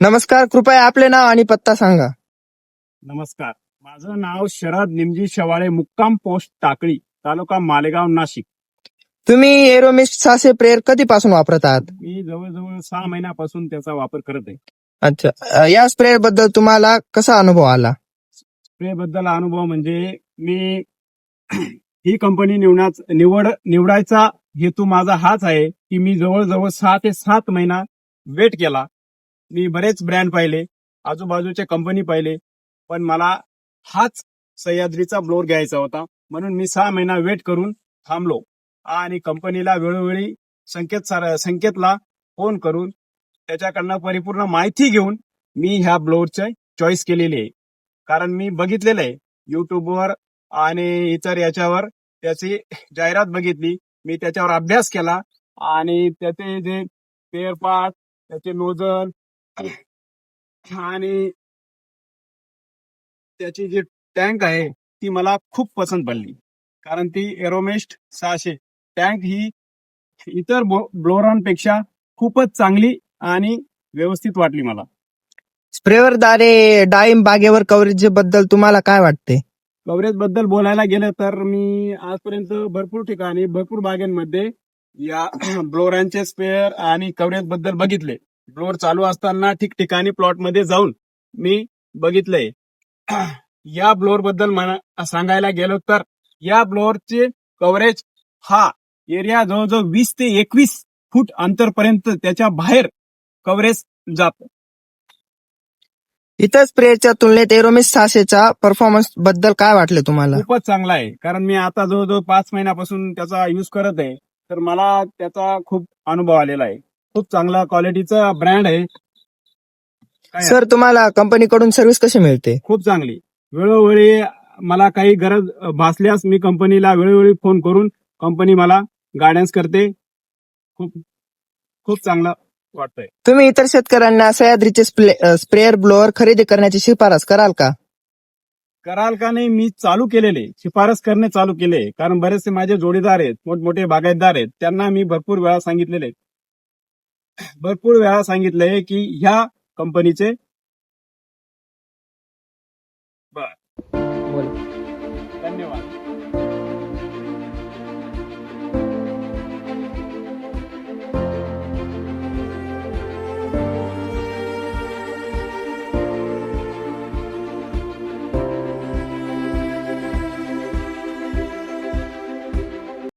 नमस्कार, कृपया आपले नाव आणि पत्ता सांगा. नमस्कार, माझं नाव शरद निमजी शेवाळे, मुक्काम पोस्ट टाकळी, तालुका मालेगाव, नाशिक. तुम्ही एरोमिस्ट 600 प्रेयर कधीपासून वापरत आहात? मी जवळजवळ 6 महिन्यापासून त्याचा वापर करत आहे. अच्छा, या स्प्रेयर बद्दल तुम्हाला कसा अनुभव आला? स्प्रे बद्दल अनुभव म्हणजे मी ही कंपनी निवडायचा हेतू माझा हाच आहे की मी जवळजवळ 6 ते 7 महिना वेट केला. मी बरेच ब्रँड पाहिले, आजूबाजूचे कंपनी पाहिले, पण मला हाच सह्याद्रीचा ब्लोअर घ्यायचा होता. म्हणून मी 6 महिना वेट करून थांबलो आणि कंपनीला वेळोवेळी संकेतला फोन करून त्याच्याकडनं परिपूर्ण माहिती घेऊन मी ह्या ब्लोअरची चॉईस केलेली आहे. कारण मी बघितलेलं आहे युट्यूबवर आणि इतर याच्यावर त्याची जाहिरात बघितली, मी त्याच्यावर अभ्यास केला आणि त्याचे जे स्पेअर पार्ट, त्याचे नोजल आणि त्याची जी टँक आहे ती मला खूप पसंत पडली. कारण ती एरोमेस्ट 600 टँक ही इतर ब्लोअरांपेक्षा खूपच चांगली आणि व्यवस्थित वाटली मला. स्प्रेअरद्वारे डाळिंब बागेवर कव्हरेज बद्दल तुम्हाला काय वाटते? कव्हरेज बद्दल बोलायला गेलं तर मी आजपर्यंत भरपूर ठिकाणी भरपूर बागेंमध्ये या ब्लोअरांचे स्पेअर आणि कव्हरेज बद्दल बघितले. ब्लोअर चालू असताना ठिकठिकाणी प्लॉटमध्ये जाऊन मी बघितलंय. या ब्लोअर बद्दल सांगायला गेलो तर या ब्लोअरचे कव्हरेज हा एरिया जवळजवळ 20 ते 21 फूट अंतरपर्यंत त्याच्या बाहेर कव्हरेज जात. इतर स्प्रेअरच्या तुलनेत एरोमिस्ट 600चा परफॉर्मन्स बद्दल काय वाटले तुम्हाला? खूपच चांगला आहे. कारण मी आता जवळजवळ 5 महिन्यापासून त्याचा युज करत आहे, तर मला त्याचा खूप अनुभव आलेला आहे. खूप चांगला क्वालिटीचा ब्रँड आहे. सर, तुम्हाला कंपनीकडून सर्व्हिस कशी मिळते? खूप चांगली. वेळोवेळी मला काही गरज भासल्यास मी कंपनीला वेळोवेळी फोन करून कंपनी मला गायडन्स करते. खूप खूप चांगलं वाटतंय. तुम्ही इतर शेतकऱ्यांना सह्याद्रीचे स्प्रेअर ब्लोअर खरेदी करण्याची शिफारस कराल का? कराल का नाही, मी चालू केलेले, शिफारस करणे चालू केले. कारण बरेचसे माझे जोडीदार आहेत, मोठमोठे बागायतदार आहेत, त्यांना मी भरपूर वेळा सांगितलंय की ह्या कंपनीचे बोला.